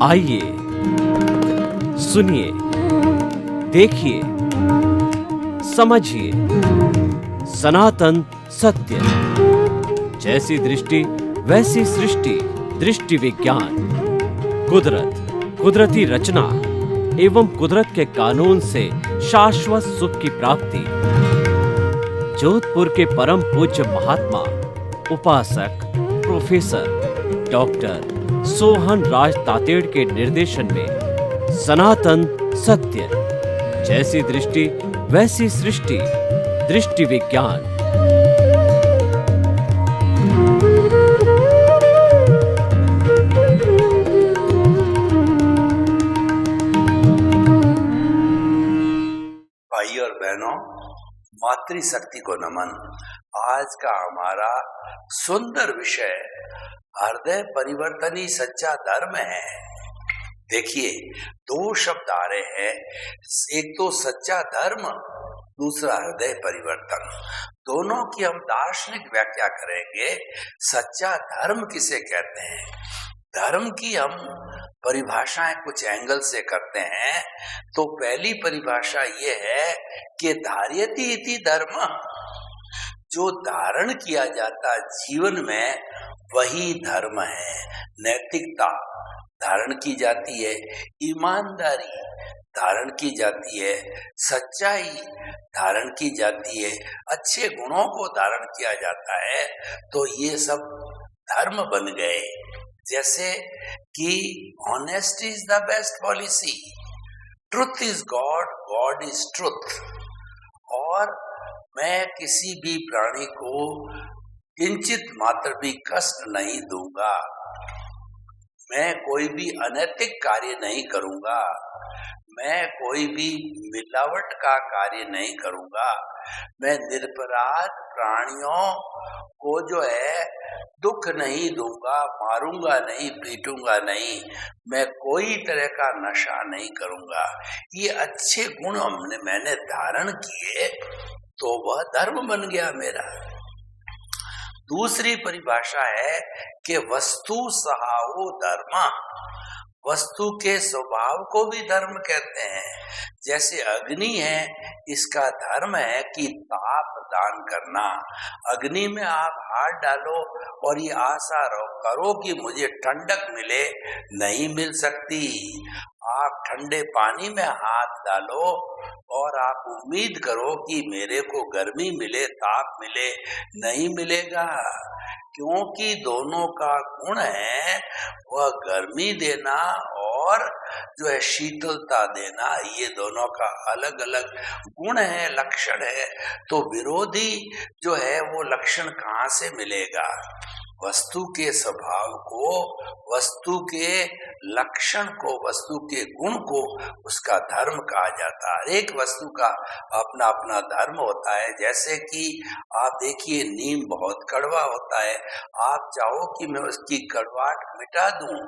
आइए, सुनिए, देखिए, समझिए सनातन सत्य। जैसी दृष्टि वैसी सृष्टि, दृष्टि विज्ञान। कुदरत, कुदरती रचना एवं कुदरत के कानून से शाश्वत सुख की प्राप्ति। जोधपुर के परम पूज्य महात्मा उपासक प्रोफेसर डॉक्टर सोहन राज तातेड़ के निर्देशन में सनातन सत्य। जैसी दृष्टि वैसी सृष्टि, दृष्टि विज्ञान। भाई और बहनों, मातृशक्ति को नमन। आज का हमारा सुंदर विषय हृदय परिवर्तनी सच्चा धर्म है। देखिए, दो शब्द आ रहे हैं, एक तो सच्चा धर्म, दूसरा हृदय परिवर्तन। दोनों की हम दार्शनिक व्याख्या करेंगे। सच्चा धर्म किसे कहते हैं? धर्म की हम परिभाषाएं कुछ एंगल से करते हैं। तो पहली परिभाषा ये है कि धार्यति इति धर्म, जो धारण किया जाता जीवन में वही धर्म है। नैतिकता धारण की जाती है, ईमानदारी धारण की जाती है, सच्चाई धारण की जाती है, अच्छे गुणों को धारण किया जाता है। तो ये सब धर्म बन गए। जैसे कि honesty is the best policy, truth is God, God is truth. और मैं किसी भी प्राणी को किंचित मात्र भी कष्ट नहीं दूंगा, मैं कोई भी अनैतिक कार्य नहीं करूंगा, मैं कोई भी मिलावट का कार्य नहीं करूंगा, मैं निरपराध प्राणियों को जो है दुख नहीं दूंगा, मारूंगा नहीं, पीटूंगा नहीं, मैं कोई तरह का नशा नहीं करूंगा। ये अच्छे गुण मैंने धारण किए तो वह धर्म बन गया मेरा। दूसरी परिभाषा है कि वस्तु सहाओ धर्म, वस्तु के स्वभाव को भी धर्म कहते हैं। जैसे अग्नि है, इसका धर्म है कि ताप दान करना। अग्नि में आप हाथ डालो और ये आशा करो कि मुझे ठंडक मिले, नहीं मिल सकती। आप ठंडे पानी में हाथ डालो और आप उम्मीद करो कि मेरे को गर्मी मिले, ताप मिले, नहीं मिलेगा। क्योंकि दोनों का गुण है वह गर्मी देना और जो है शीतलता देना, ये दोनों का अलग अलग गुण है, लक्षण है। तो विरोधी जो है वो लक्षण कहाँ से मिलेगा? वस्तु के स्वभाव को, वस्तु के लक्षण को, वस्तु के गुण को उसका धर्म कहा जाता है। हर एक वस्तु का अपना अपना धर्म होता है। जैसे कि आप देखिए, नीम बहुत कड़वा होता है, आप चाहो कि मैं उसकी कड़वाहट मिटा दूं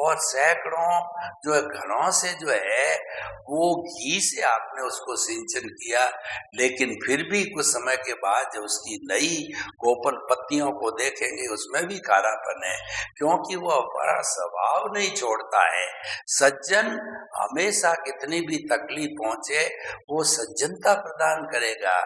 और सैकड़ों जो है घरों से जो है वो घी से आपने उसको सिंचन किया, लेकिन फिर भी कुछ समय के बाद जब उसकी नई कोपल पत्तियों को देखेंगे उसमें भी कालापन है, क्योंकि वो अपना स्वभाव नहीं छोड़ता है। सज्जन हमेशा कितनी भी तकलीफ पहुंचे वो सज्जनता प्रदान करेगा।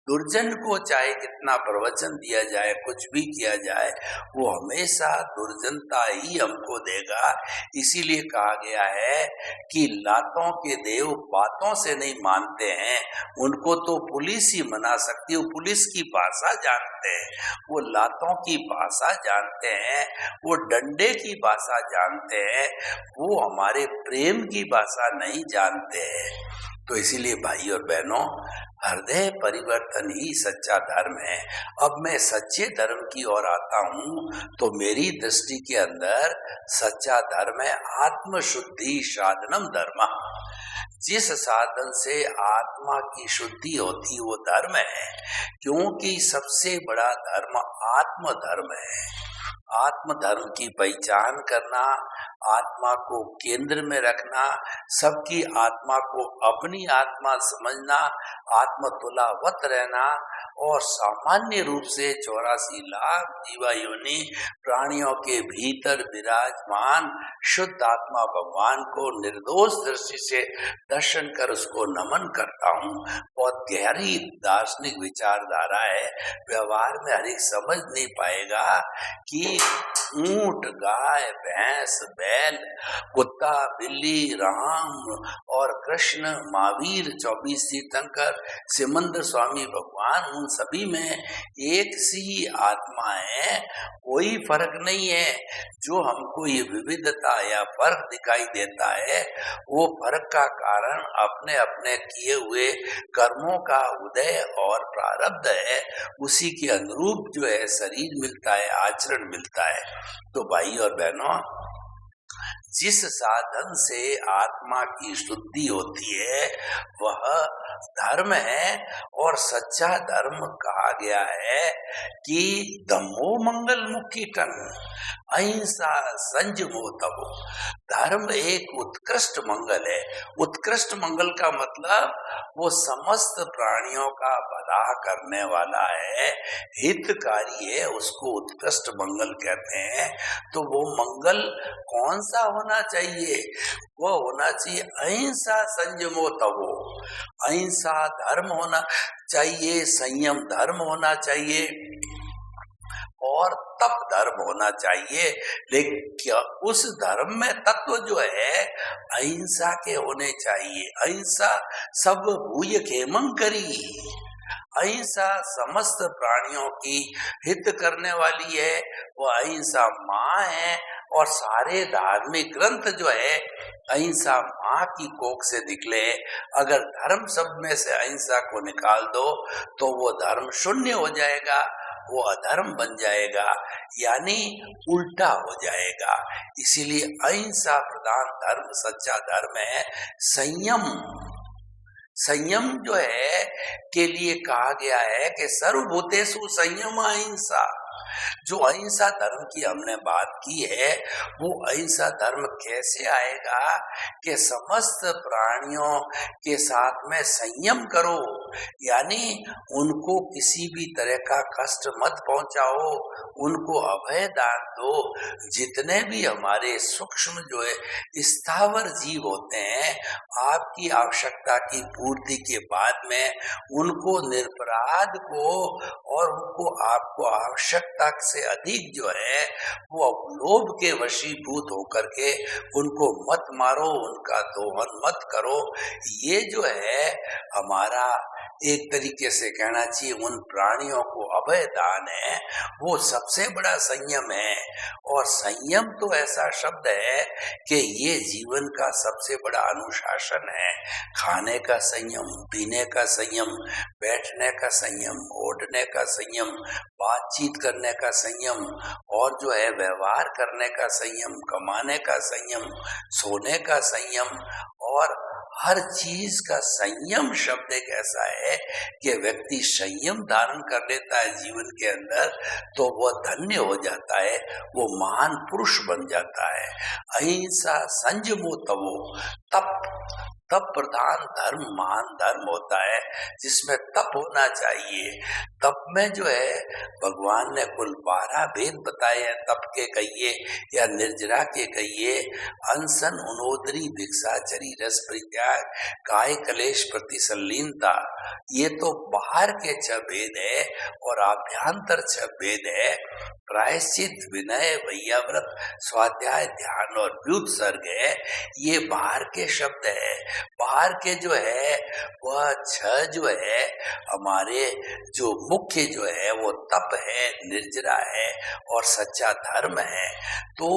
दुर्जन को चाहे कितना प्रवचन दिया जाए, कुछ भी किया जाए, वो हमेशा दुर्जनता ही हमको देगा। इसीलिए कहा गया है कि लातों के देव बातों से नहीं मानते हैं, उनको तो पुलिस ही मना सकती है। वो पुलिस की भाषा जानते हैं, वो लातों की भाषा जानते हैं, वो डंडे की भाषा जानते हैं, वो हमारे प्रेम की भाषा नहीं जानते हैं। तो इसीलिए भाई और बहनों, हृदय परिवर्तन ही सच्चा धर्म है। अब मैं सच्चे धर्म की ओर आता हूँ तो मेरी दृष्टि के अंदर सच्चा धर्म है आत्म शुद्धि साधनम धर्म। जिस साधन से आत्मा की शुद्धि होती वो धर्म है, क्योंकि सबसे बड़ा धर्म आत्म धर्म है। आत्म धर्म की पहचान करना, आत्मा को केंद्र में रखना, सबकी आत्मा को अपनी आत्मा समझना, आत्मतुलावत रहना और सामान्य रूप से 84 लाख जीवा योनि प्राणियों के भीतर विराजमान शुद्ध आत्मा भगवान को निर्दोष दृष्टि से दर्शन कर उसको नमन करता हूँ। बहुत गहरी दार्शनिक विचारधारा है। व्यवहार में हर एक समझ नहीं पाएगा कि ऊंट, गाय, भैंस, बैल, कुत्ता, बिल्ली, राम और कृष्ण, महावीर, 24 तीर्थंकर, सिमंदर स्वामी भगवान, उन सभी में एक सी आत्मा है। कोई फर्क नहीं है। जो हमको ये विविधता या फर्क दिखाई देता है वो फर्क का कारण अपने अपने किए हुए कर्मों का उदय और प्रारब्ध है। उसी के अनुरूप जो है शरीर मिलता है, आचरण मिलता है। तो भाई और बहनों, जिस साधन से आत्मा की शुद्धि होती है वह धर्म है। और सच्चा धर्म कहा गया है कि धम्मो मंगल मुक्कीटन, अहिंसा संयमो तपो। धर्म एक उत्कृष्ट मंगल है। उत्कृष्ट मंगल का मतलब वो समस्त प्राणियों का भला करने वाला है, हितकारी है, उसको उत्कृष्ट मंगल कहते हैं। तो वो मंगल कौन सा होना चाहिए? वो होना चाहिए अहिंसा संयमो तपो। अहिंसा धर्म होना चाहिए, संयम धर्म होना चाहिए और तप धर्म होना चाहिए। लेकिन क्या उस धर्म में तत्व जो है अहिंसा के होने चाहिए। अहिंसा सब भूय खेमं करी। अहिंसा समस्त प्राणियों की हित करने वाली है। वो अहिंसा माँ है और सारे धार्मिक ग्रंथ जो है अहिंसा माँ की कोख से निकले। अगर धर्म सब में से अहिंसा को निकाल दो तो वो धर्म शून्य हो जाएगा, वो अधर्म बन जाएगा, यानी उल्टा हो जाएगा। इसीलिए अहिंसा प्रधान धर्म सच्चा धर्म है। संयम जो है के लिए कहा गया है कि सर्वभूतेषु संयम अहिंसा। जो अहिंसा धर्म की हमने बात की है वो अहिंसा धर्म कैसे आएगा कि समस्त प्राणियों के साथ में संयम करो, यानी उनको किसी भी तरह का कष्ट मत पहुंचाओ, उनको अभय दान दो। जितने भी हमारे सूक्ष्म जो है स्थावर जीव होते हैं, आपकी आवश्यकता की पूर्ति के बाद में उनको निरपराध को और उनको आपको आवश्यकता से अधिक जो है वो लोभ के वशीभूत होकर के उनको मत मारो, उनका दोहन मत करो। ये जो है हमारा एक तरीके से कहना चाहिए उन प्राणियों को अभय दान है, वो सबसे बड़ा संयम है। और संयम तो ऐसा शब्द है कि ये जीवन का सबसे बड़ा अनुशासन है। खाने का संयम, पीने का संयम, बैठने का संयम, ओढ़ने का संयम, बातचीत करने का संयम और जो है व्यवहार करने का संयम, कमाने का संयम, सोने का संयम और हर चीज का संयम शब्द एक ऐसा है कि व्यक्ति संयम धारण कर लेता है जीवन के अंदर तो वह धन्य हो जाता है, वो महान पुरुष बन जाता है। अहिंसा संयमो तपो, तप प्रधान धर्म महान धर्म होता है जिसमें तप होना चाहिए। तप में जो है भगवान ने कुल 12 भेद बताए हैं। तप के कहिए या निर्जरा के कहिए, अनशन, उनोदरी, भिक्षाचरी, रस परित्याग, काय कलेश प्रतिसंलीनता, ये तो बाहर के 6 भेद है और आभ्यंतर 6 भेद है। प्रायश्चित, विनय, वैयाव्रत, स्वाध्याय, ध्यान और व्युत्सर्ग है, ये बाहर के शब्द है। बाहर के जो है वह 6 जो है हमारे जो मुख्य जो है वो तप है, निर्जरा है और सच्चा धर्म है। तो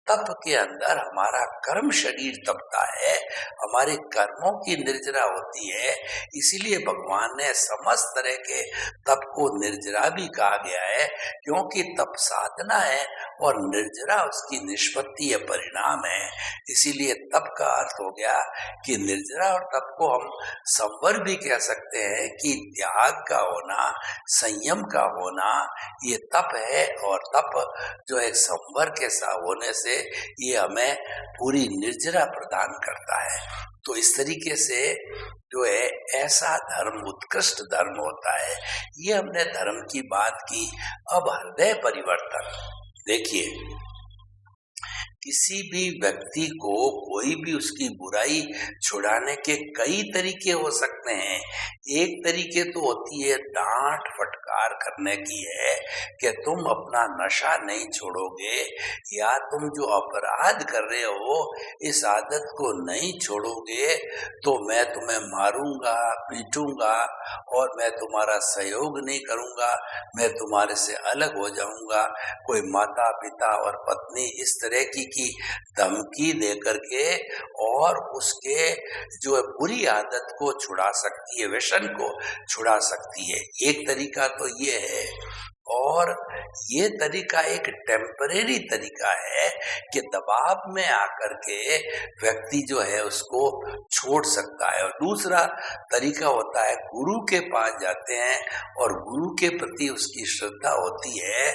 तप के अंदर हमारा कर्म शरीर तपता है, हमारे कर्मों की निर्जरा होती है। इसीलिए भगवान ने समस्त तरह के तप को निर्जरा भी कहा गया है, क्योंकि तप साधना है और निर्जरा उसकी निष्पत्ति या परिणाम है। इसीलिए तप का अर्थ हो गया कि निर्जरा और तप को हम संवर भी कह सकते हैं कि त्याग का होना, संयम का होना, ये तप है। और तप जो एक संवर के साथ होने से ये हमें पूरी निर्जरा प्रदान करता है। तो इस तरीके से जो है ऐसा धर्म उत्कृष्ट धर्म होता है। ये हमने धर्म की बात की। अब हृदय परिवर्तन देखिए, किसी भी व्यक्ति को कोई भी उसकी बुराई छुड़ाने के कई तरीके हो सकते हैं। एक तरीके तो होती है डांट फटकार करने की है कि तुम अपना नशा नहीं छोड़ोगे या तुम जो अपराध कर रहे हो इस आदत को नहीं छोड़ोगे तो मैं तुम्हें मारूंगा, पीटूंगा और मैं तुम्हारा सहयोग नहीं करूंगा, मैं तुम्हारे से अलग हो जाऊंगा। कोई माता पिता और पत्नी इस तरह की धमकी दे करके और उसके जो बुरी आदत को छुड़ा सकती है, व्यसन को छुड़ा सकती है। एक तरीका तो ये है। और ये तरीका एक टेम्परेरी तरीका है कि दबाव में आकर के व्यक्ति जो है उसको छोड़ सकता है। और दूसरा तरीका होता है गुरु के पास जाते हैं और गुरु के प्रति उसकी श्रद्धा होती है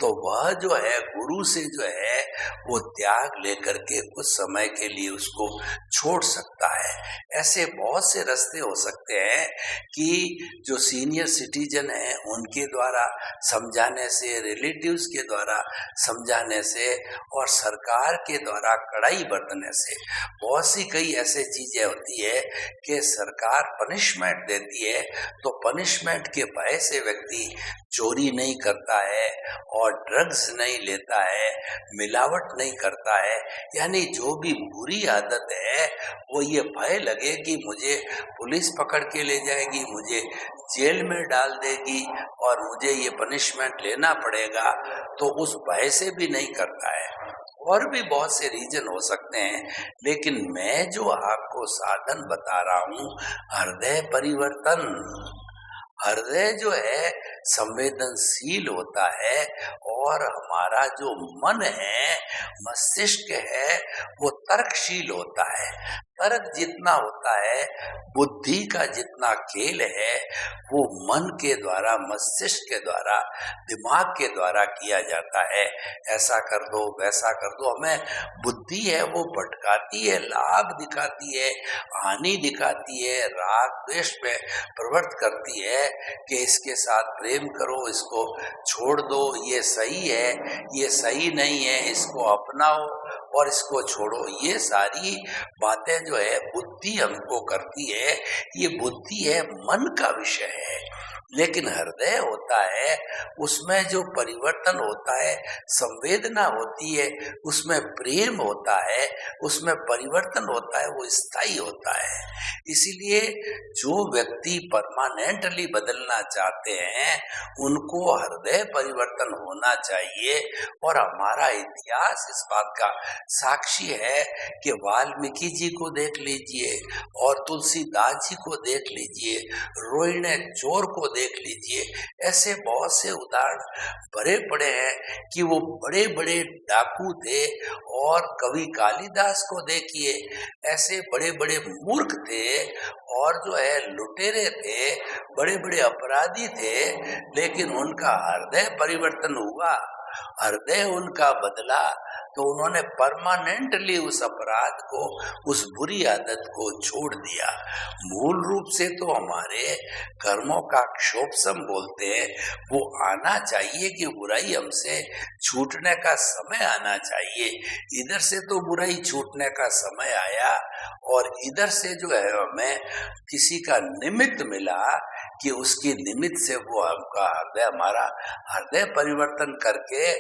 तो वह जो है गुरु से जो है वो त्याग लेकर के कुछ समय के लिए उसको छोड़ सकता है। ऐसे बहुत से रास्ते हो सकते हैं कि जो सीनियर सिटीजन है उनके द्वारा समझाने से, रिलेटिव्स के द्वारा समझाने से और सरकार के द्वारा कड़ाई बरतने से। बहुत सी कई ऐसे चीजें होती है कि सरकार पनिशमेंट देती है तो पनिशमेंट के भय से व्यक्ति चोरी नहीं करता है और ड्रग्स नहीं लेता है, मिलावट नहीं करता है। यानी जो भी बुरी आदत है वो ये भय लगे कि मुझे पुलिस पकड़ के ले जाएगी, मुझे जेल में डाल देगी और मुझे ये पनिशमेंट लेना पड़ेगा, तो उस भय से भी नहीं करता है। और भी बहुत से रीजन हो सकते हैं, लेकिन मैं जो आपको साधन बता रहा हूँ हृदय परिवर्तन। हृदय जो है संवेदनशील होता है और हमारा जो मन है, मस्तिष्क है, वो तर्कशील होता है। तर्क जितना होता है, बुद्धि का जितना खेल है वो मन के द्वारा, मस्तिष्क के द्वारा, दिमाग के द्वारा किया जाता है। ऐसा कर दो, वैसा कर दो। हमें बुद्धि है वो भटकाती है, लाभ दिखाती है, हानि दिखाती है, राग द्वेष में प्रवृत्त करती है कि इसके साथ प्रेम करो, इसको छोड़ दो, ये सही है, ये सही नहीं है, इसको अपनाओ और इसको छोड़ो। ये सारी बातें जो है बुद्धि हमको करती है। ये बुद्धि है, मन का विषय है। लेकिन हृदय होता है, उसमें जो परिवर्तन होता है, संवेदना होती है, उसमें प्रेम होता है, उसमें परिवर्तन होता है, वो स्थायी होता है। इसीलिए जो व्यक्ति परमानेंटली बदलना चाहते हैं उनको हृदय परिवर्तन होना चाहिए। और हमारा इतिहास इस बात का साक्षी है कि वाल्मीकि जी को देख लीजिए और तुलसीदास जी को देख लीजिए, रोहिणी चोर को देख लीजिए। ऐसे बहुत से उदाहरण भरे पड़े हैं कि वो बड़े बड़े डाकू थे। और कवि कालिदास को देखिए, ऐसे बड़े बड़े मूर्ख थे और जो है लुटेरे थे, बड़े बड़े अपराधी थे, लेकिन उनका हृदय परिवर्तन हुआ, हृदय उनका बदला तो उन्होंने परमानेंटली उस अपराध को, उस बुरी आदत को छोड़ दिया। मूल रूप से तो हमारे कर्मों का क्षोभसम बोलते हैं, वो आना चाहिए कि बुराई हमसे छूटने का समय आना चाहिए। इधर से तो बुराई छूटने का समय आया और इधर से जो है हमें किसी का निमित्त मिला कि उसकी निमित्त से वो हमका हृदय, हमारा हृदय परिवर्तन करके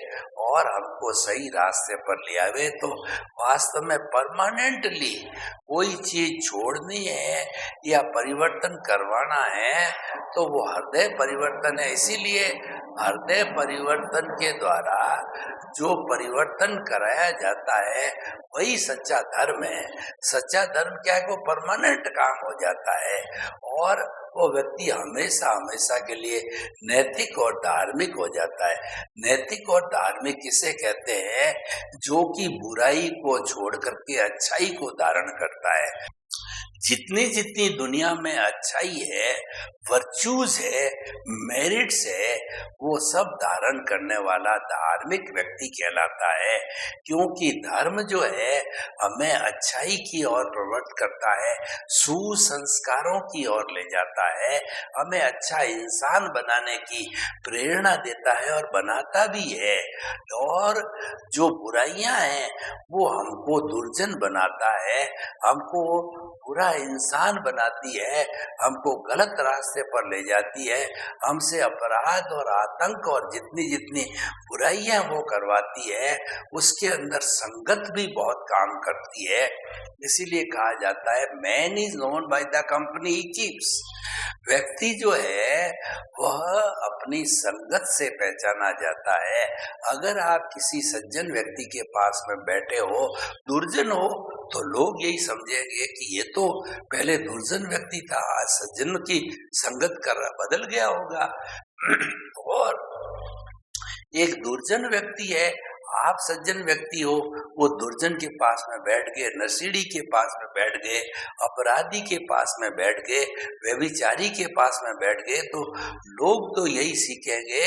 और हमको सही रास्ते पर ले आवे। तो वास्तव में परमानेंटली कोई चीज छोड़नी है या परिवर्तन करवाना है तो वो हृदय परिवर्तन है। इसीलिए हृदय परिवर्तन के द्वारा जो परिवर्तन कराया जाता है वही सच्चा धर्म है। सच्चा धर्म क्या है, वो परमानेंट काम हो जाता है और वो व्यक्ति हमेशा हमेशा के लिए नैतिक और धार्मिक हो जाता है। नैतिक और धार्मिक किसे कहते हैं? जो कि बुराई को छोड़ करके अच्छाई को धारण करता है। जितनी जितनी दुनिया में अच्छाई है, वर्चूज है, मेरिट्स है, वो सब धारण करने वाला धार्मिक व्यक्ति कहलाता है। क्योंकि धर्म जो है हमें अच्छाई की ओर प्रवृत्त करता है, सुसंस्कारों की ओर ले जाता है, हमें अच्छा इंसान बनाने की प्रेरणा देता है और बनाता भी है। और जो बुराइयां हैं वो हमको दुर्जन बनाता है, हमको बुरा इंसान बनाती है, हमको गलत रास्ते पर ले जाती है, हमसे अपराध और आतंक और जितनी जितनी बुराइयां वो करवाती है, उसके अंदर संगत भी बहुत काम करती है। इसीलिए कहा जाता है man is known by the company he keeps. व्यक्ति जो है वह अपनी संगत से पहचाना जाता है। अगर आप किसी सज्जन व्यक्ति के पास में बैठे हो, दुर्जन हो, तो लोग यही समझेंगे कि ये तो पहले दुर्जन व्यक्ति था, आज सज्जन की संगत कर रहा, बदल गया होगा। और एक दुर्जन व्यक्ति है, आप सज्जन व्यक्ति हो, वो दुर्जन के पास में बैठ गए, नशेड़ी के पास में बैठ गए, अपराधी के पास में बैठ गए, व्यभिचारी के पास में बैठ गए, तो लोग तो यही सीखेंगे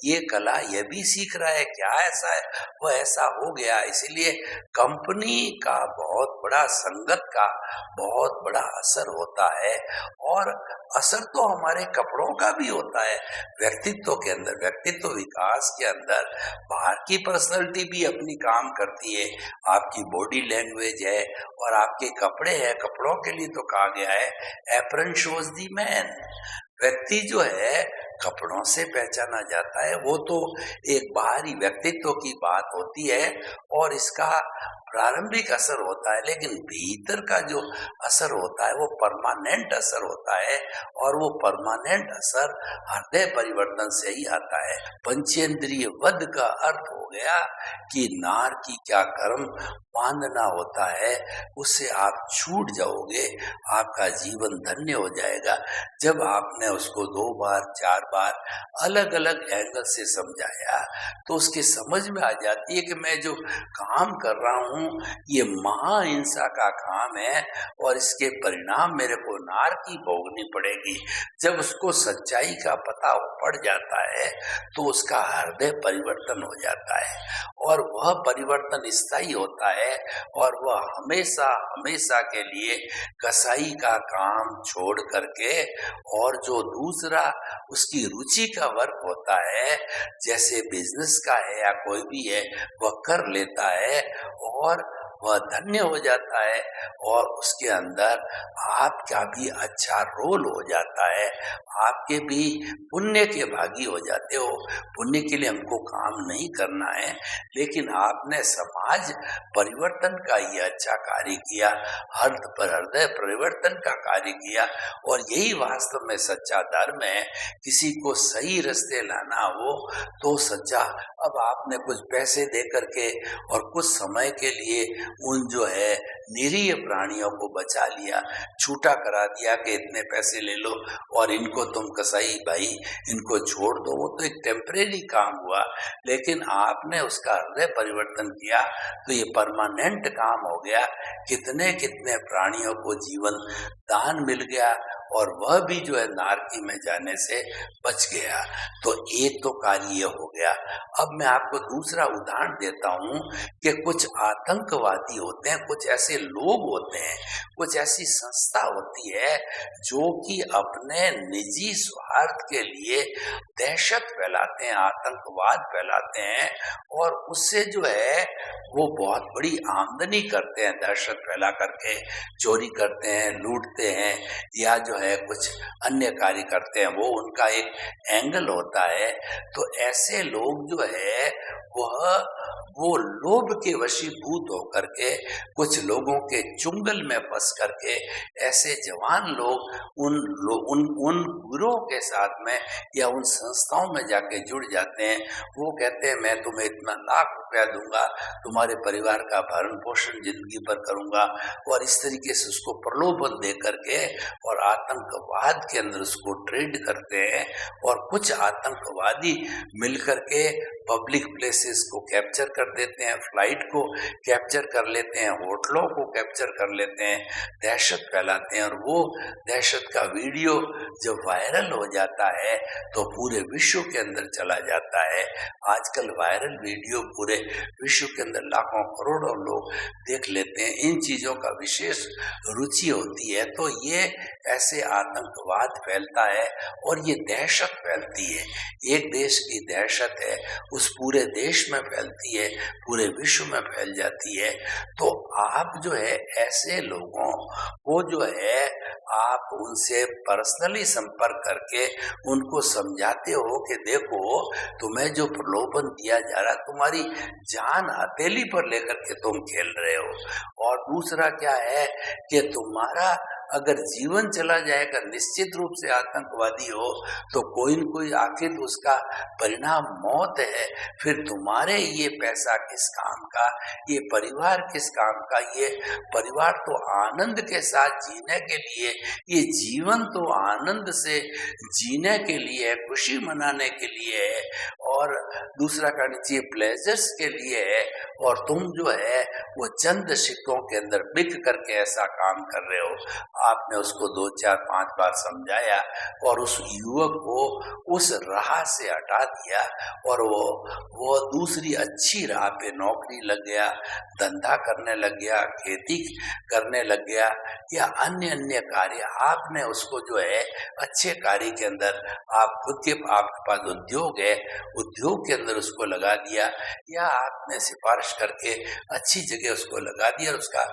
ये कला ये भी सीख रहा है क्या, ऐसा है वो ऐसा हो गया। इसीलिए कंपनी का बहुत बड़ा, संगत का बहुत बड़ा असर होता है। और असर तो हमारे कपड़ों का भी होता है व्यक्तित्व के अंदर, व्यक्तित्व विकास के अंदर। बाहर की पर्सनालिटी भी अपनी काम करती है, आपकी बॉडी लैंग्वेज है और आपके कपड़े हैं। कपड़ों के लिए तो कहा गया है एप्रन शोज द मैन। व्यक्ति जो है कपड़ों से पहचाना जाता है, वो तो एक बाहरी व्यक्तित्व की बात होती है और इसका प्रारंभिक असर होता है, लेकिन भीतर का जो असर होता है वो परमानेंट असर होता है। और वो परमानेंट असर हृदय परिवर्तन से ही आता है। पंचेंद्रिय वध का अर्थ हो गया कि नार की क्या कर्म बांधना होता है, उससे आप छूट जाओगे, आपका जीवन धन्य हो जाएगा। जब आपने उसको 2 बार 4 बार अलग अलग एंगल से समझाया तो उसके समझ में आ जाती है कि मैं जो काम कर रहा हूँ ये महाहिंसा का काम है और इसके परिणाम मेरे को नार की भोगनी पड़ेगी। जब उसको सच्चाई का पता पड़ जाता है तो उसका हृदय परिवर्तन हो जाता है और वह परिवर्तन स्थायी होता है और वह हमेशा हमेशा के लिए कसाई का काम छोड़ करके और जो दूसरा उसकी रुचि का वर्क होता है, जैसे बिजनेस का है या कोई भी है, वह कर लेता है और वह धन्य हो जाता है और उसके अंदर आपका भी अच्छा रोल हो जाता है, आपके भी पुण्य के भागी हो जाते हो। पुण्य के लिए हमको काम नहीं करना है, लेकिन आपने समाज परिवर्तन का ये अच्छा कार्य किया, हृदय परिवर्तन का कार्य किया और यही वास्तव में सच्चा धर्म है। किसी को सही रास्ते लाना हो तो सच्चा, अब आपने कुछ पैसे दे करके और कुछ समय के लिए उन जो है निरीह प्राणियों को बचा लिया, छूटा करा दिया कि इतने पैसे ले लो और इनको तुम कसाई भाई इनको छोड़ दो, वो तो एक टेम्परेरी काम हुआ। लेकिन आपने उसका हृदय परिवर्तन किया तो ये परमानेंट काम हो गया। कितने कितने प्राणियों को जीवन दान मिल गया और वह भी जो है नारकी में जाने से बच गया। तो एक तो कार्य ये हो गया। अब मैं आपको दूसरा उदाहरण देता हूँ कि कुछ आतंकवादी होते हैं, कुछ ऐसे लोग होते हैं, कुछ ऐसी संस्था होती है जो कि अपने निजी स्वार्थ के लिए दहशत फैलाते हैं, आतंकवाद फैलाते हैं और उससे जो है वो बहुत बड़ी आमदनी करते हैं। दहशत फैला करके चोरी करते हैं, लूटते हैं या जो है कुछ अन्य कार्य करते हैं, वो उनका एक एंगल होता है। तो ऐसे लोग जो है वह वो लोभ के वशीभूत होकर के कुछ लोगों के चुंगल में फंस करके ऐसे जवान लोग उन गिरोह के साथ में या उन संस्थाओं में जाके जुड़ जाते हैं। वो कहते हैं मैं तुम्हें इतना लाख रुपया दूंगा, तुम्हारे परिवार का भरण पोषण जिंदगी भर करूंगा, और इस तरीके से उसको प्रलोभन दे करके और आतंकवाद के अंदर उसको ट्रेड करते हैं। और कुछ आतंकवादी मिलकर के पब्लिक प्लेसेस को कैप्चर कर देते हैं, फ्लाइट को कैप्चर कर लेते हैं, होटलों को कैप्चर कर लेते हैं, दहशत फैलाते हैं। और वो दहशत का वीडियो जब वायरल हो जाता है तो पूरे विश्व के अंदर चला जाता है। आजकल वायरल वीडियो पूरे विश्व के अंदर लाखों करोड़ों लोग देख लेते हैं। इन चीजों का विशेष रुचि होती है, तो ये ऐसे आतंकवाद फैलता है और ये दहशत फैलती है। एक देश की दहशत है, उस पूरे देश में फैलती है, पूरे विश्व में फैल जाती है। तो आप जो है ऐसे लोगों को जो है आप उनसे पर्सनली संपर्क करके उनको समझाते हो कि देखो तुम्हें जो प्रलोभन दिया जा रहा, तुम्हारी जान हथेली पर लेकर के तुम खेल रहे हो। और दूसरा क्या है कि तुम्हारा अगर जीवन चला जाएगा, निश्चित रूप से आतंकवादी हो तो कोई न कोई आखिर उसका परिणाम मौत है। फिर तुम्हारे ये पैसा किस काम का, ये परिवार किस काम का? ये परिवार तो आनंद के साथ जीने के लिए, ये जीवन तो आनंद से जीने के लिए, खुशी मनाने के लिए है, और दूसरा कहना चाहिए प्लेजर्स के लिए है। और तुम जो है वो चंद सिक्कों के अंदर बिक करके ऐसा काम कर रहे हो। आपने उसको 2, 4, 5 बार समझाया और उस युवक को उस राह से हटा दिया और वो दूसरी अच्छी राह पे नौकरी लग गया, धंधा करने लग गया, खेती करने लग गया या अन्य कार्य। आपने उसको जो है अच्छे कार्य के अंदर आपके पास उद्योग है, उद्योग के अंदर उसको लगा दिया, या आपने सिफारिश करके अच्छी जगह उसको लगा दिया और उसका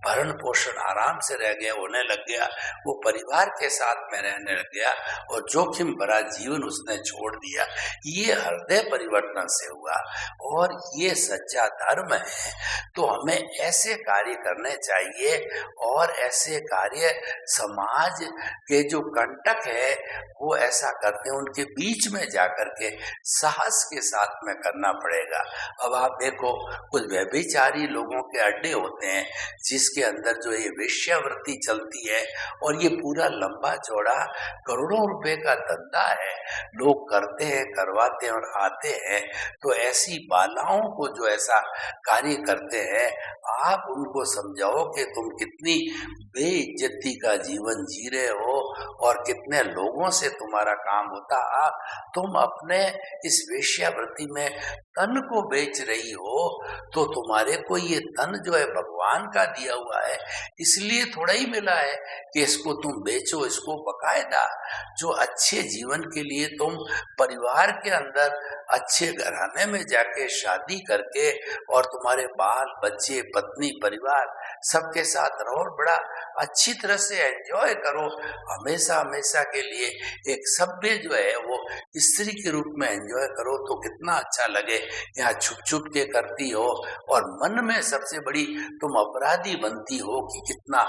भरण पोषण आराम से रह गया, होने लग गया, वो परिवार के साथ में रहने लग गया और जोखिम भरा जीवन उसने छोड़ दिया। ये हृदय परिवर्तन से हुआ और ये सच्चा धर्म है। तो हमें ऐसे कार्य करने चाहिए और ऐसे कार्य समाज के जो कंटक है वो ऐसा करते हैं, उनके बीच में जाकर के साहस के साथ में करना पड़ेगा। अब आप देखो कुछ व्यभिचारी लोगों के अड्डे होते हैं जिसके अंदर जो ये वेश्यावृत्ति चलती है और ये पूरा लंबा चौड़ा करोड़ों रुपए का धंधा है, लोग करते हैं, करवाते हैं और आते हैं। तो ऐसी बालाओं को जो ऐसा कार्य करते हैं, आप उनको समझाओ कि तुम कितनी बेइज्जती का जीवन जी रहे हो और कितने लोगों से तुम्हारा काम होता। तुम अपने इस वेश्यावृत्ति में तन को बेच रही हो, तो तुम्हारे को ये तन जो है भगवान का दिया हुआ है, इसलिए थोड़ा ही मिला है कि इसको तुम बेचो। इसको बकायदा जो अच्छे जीवन के लिए तुम परिवार के अंदर अच्छे घराने में जाके शादी करके और तुम्हारे बाल बच्चे पत्नी परिवार सबके साथ रहो और बड़ा अच्छी तरह से एंजॉय करो, हमेशा हमेशा के लिए एक सभ्य जो है वो स्त्री के रूप में एंजॉय करो तो कितना अच्छा लगे। यहाँ छुप छुप के करती हो और मन में सबसे बड़ी तुम अपराधी बनती हो कि कितना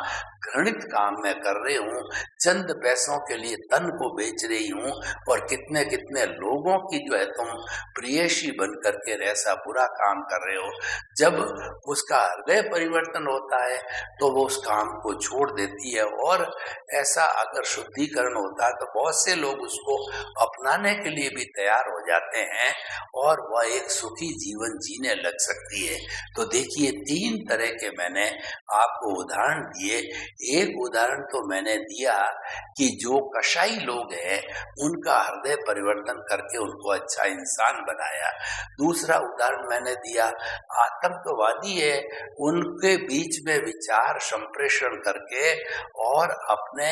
घृणित काम मैं कर रही हूँ, चंद पैसों के लिए तन को बेच रही हूँ और कितने कितने लोगों की जो है तुम प्रियसी बन करके ऐसा बुरा काम कर रहे हो। जब उसका हृदय परिवर्तन होता है तो वो उस काम को छोड़ देती है और ऐसा अगर शुद्धिकरण होता है तो बहुत से लोग उसको अपनाने के लिए भी तैयार हो जाते हैं और वह एक सुखी जीवन जीने लग सकती है। तो देखिए 3 तरह के मैंने आपको उदाहरण दिए। एक उदाहरण तो मैंने दिया कि जो कसाई लोग हैं उनका हृदय परिवर्तन करके उनको अच्छा इंसान बनाया। दूसरा उदाहरण मैंने दिया आतंकवादी है, उनके बीच में विचार संप्रेषण करके और अपने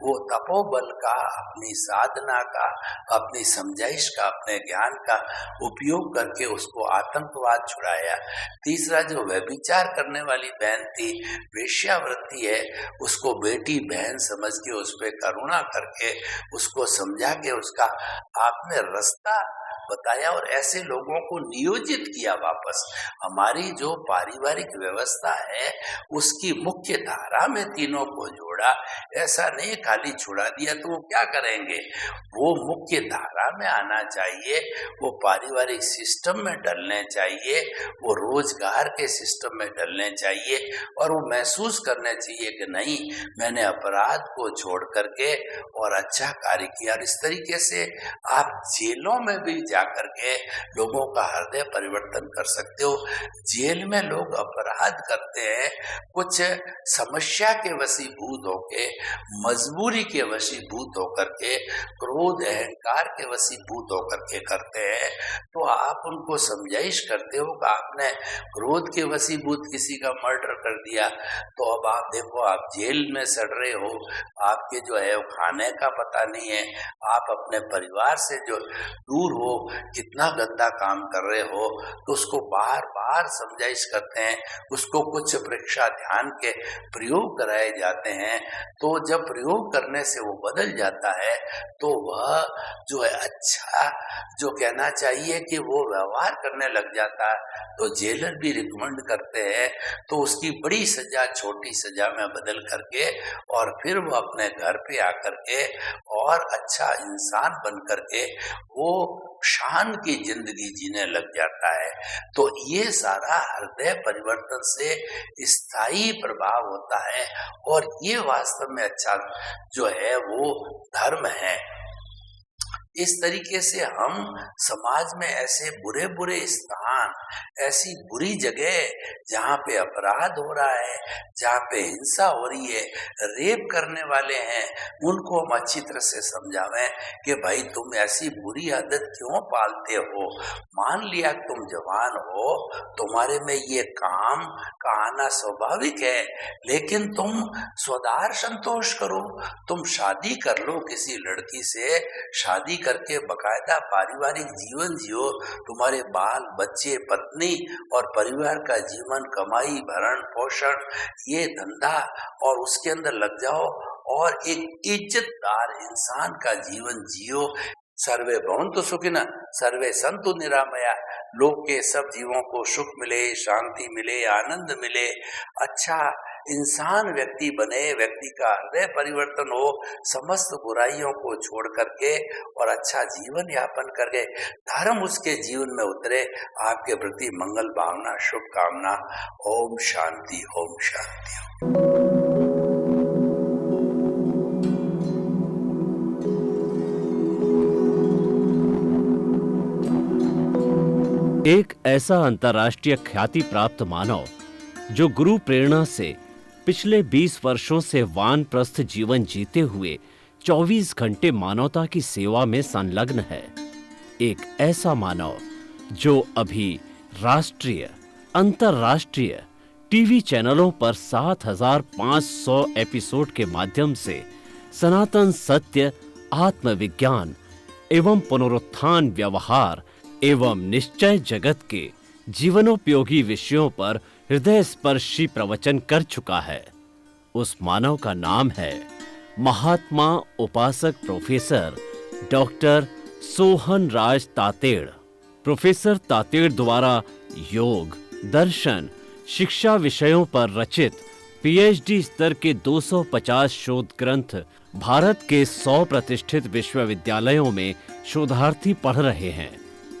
वो तपोबल का, अपनी साधना का, अपनी समझाइश का, अपने ज्ञान का उपयोग करके उसको आतंकवाद छुड़ाया। तीसरा जो व्यभिचार करने वाली बहन थी, वेश्यावृत्ति है, उसको बेटी बहन समझ के उस पर करुणा करके उसको समझा के उसका आपने रास्ता बताया और ऐसे लोगों को नियोजित किया वापस। हमारी जो पारिवारिक व्यवस्था है उसकी मुख्य धारा में तीनों को जोड़ा। ऐसा नहीं खाली छुड़ा दिया तो वो क्या करेंगे, वो मुख्य धारा में आना चाहिए, वो पारिवारिक सिस्टम में ढलने चाहिए, वो रोजगार के सिस्टम में ढलने चाहिए और वो महसूस करने चाहिए कि नहीं, मैंने अपराध को छोड़ करके और अच्छा कार्य किया। और इस तरीके से आप जेलों में भी जाकर के लोगों का हृदय परिवर्तन कर सकते हो। जेल में लोग अपराध करते हैं कुछ समस्या के वशीभूत होके, मजबूरी के वशीभूत होकर के, क्रोध अहंकार के वशीभूत होकर के करते हैं। तो आप उनको समझाइश करते हो कि आपने क्रोध के वशीभूत किसी का मर्डर कर दिया, तो अब आप देखो आप जेल में सड़ रहे हो, आपके जो है वो खाने का पता नहीं है, आप अपने परिवार से जो दूर हो, कितना गंदा काम कर रहे हो। तो उसको बार बार समझाइश करते हैं, उसको कुछ परीक्षा ध्यान के प्रयोग कराए जाते हैं। तो जब प्रयोग करने से वो बदल जाता है तो वह जो है अच्छा जो कहना चाहिए कि वो व्यवहार करने लग जाता है। तो जेलर भी रिकमेंड करते हैं तो उसकी बड़ी सजा छोटी सजा में बदल करके और फिर वो अपने घर पे आकर के और अच्छा इंसान बन करके वो शान की जिंदगी जीने लग जाता है। तो ये सारा हृदय परिवर्तन से स्थायी प्रभाव होता है और ये वास्तव में अच्छा जो है वो धर्म है। इस तरीके से हम समाज में ऐसे बुरे बुरे स्थान, ऐसी बुरी जगह जहाँ पे अपराध हो रहा है, जहाँ पे हिंसा हो रही है, रेप करने वाले हैं, उनको हम अच्छी तरह से समझावें कि भाई तुम ऐसी बुरी आदत क्यों पालते हो। मान लिया तुम जवान हो, तुम्हारे में ये काम का आना स्वाभाविक है, लेकिन तुम स्वदार संतोष करो, तुम शादी कर लो, किसी लड़की से शादी करके बकायदा पारिवारिक जीवन जियो, तुम्हारे बाल बच्चे पत्नी और परिवार का जीवन, कमाई भरण पोषण, ये धंधा और उसके अंदर लग जाओ और एक इज्जतदार इंसान का जीवन जियो। सर्वे भवन्तु सुखिनः सर्वे सन्तु निरामया। लोक के सब जीवों को सुख मिले, शांति मिले, आनंद मिले, अच्छा इंसान व्यक्ति बने, व्यक्ति का हृदय परिवर्तन हो, समस्त बुराइयों को छोड़ करके और अच्छा जीवन यापन करके धर्म उसके जीवन में उतरे। आपके प्रति मंगल भावना, शुभकामना। ओम शांति, ओम शांति। एक ऐसा अंतर्राष्ट्रीय ख्याति प्राप्त मानव जो गुरु प्रेरणा से पिछले 20 वर्षों से वानप्रस्थ जीवन जीते हुए 24 घंटे मानवता की सेवा में संलग्न है। एक ऐसा मानव जो अभी राष्ट्रीय, अंतर्राष्ट्रीय टीवी चैनलों पर 7,500 एपिसोड के माध्यम से सनातन सत्य, आत्मविज्ञान एवं पुनरुत्थान, व्यवहार एवं निश्चय जगत के जीवनोपयोगी विषयों पर हृदय स्पर्शी प्रवचन कर चुका है। उस मानव का नाम है महात्मा उपासक प्रोफेसर डॉक्टर सोहन राज तातेड़। प्रोफेसर तातेड़ द्वारा योग, दर्शन, शिक्षा विषयों पर रचित पीएचडी स्तर के 250 शोध ग्रंथ भारत के 100 प्रतिष्ठित विश्वविद्यालयों में शोधार्थी पढ़ रहे हैं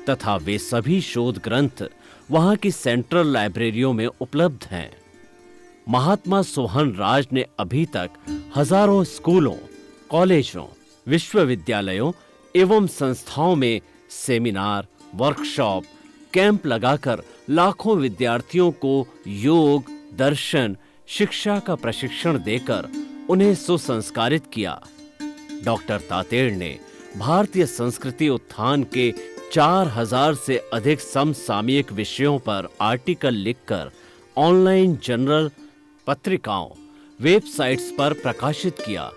तथा वे सभी शोध ग्रंथ वहां की सेंट्रल लाइब्रेरियों में उपलब्ध हैं। महात्मा सोहन राज ने अभी तक हजारों स्कूलों, कॉलेजों, विश्वविद्यालयों एवं संस्थाओं में सेमिनार, वर्कशॉप, कैंप लगाकर लाखों विद्यार्थियों को योग, दर्शन, शिक्षा का प्रशिक्षण देकर उन्हें सुसंस्कारित किया। डॉक्टर तातेड़ ने भारतीय संस्कृति उत्थान के 4000 से अधिक समसामयिक विषयों पर आर्टिकल लिखकर ऑनलाइन जर्नल, पत्रिकाओं, वेबसाइट्स पर प्रकाशित किया,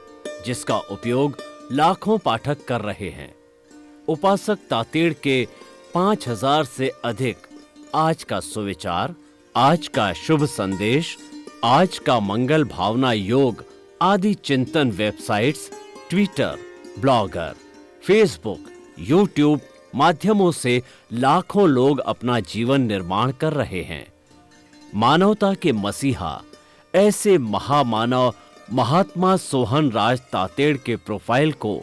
जिसका उपयोग लाखों पाठक कर रहे हैं। उपासक तातेड़ के 5000 से अधिक आज का सुविचार, आज का शुभ संदेश, आज का मंगल भावना योग आदि चिंतन websites, Twitter, blogger, Facebook, YouTube माध्यमों से लाखों लोग अपना जीवन निर्माण कर रहे हैं। मानवता के मसीहा ऐसे महामानव महात्मा सोहन राज तातेड़ के प्रोफाइल को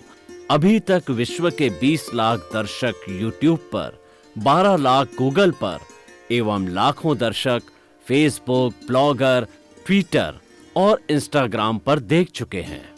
अभी तक विश्व के 20 लाख दर्शक यूट्यूब पर, 12 लाख गूगल पर एवं लाखों दर्शक फेसबुक, ब्लॉगर, ट्विटर और इंस्टाग्राम पर देख चुके हैं।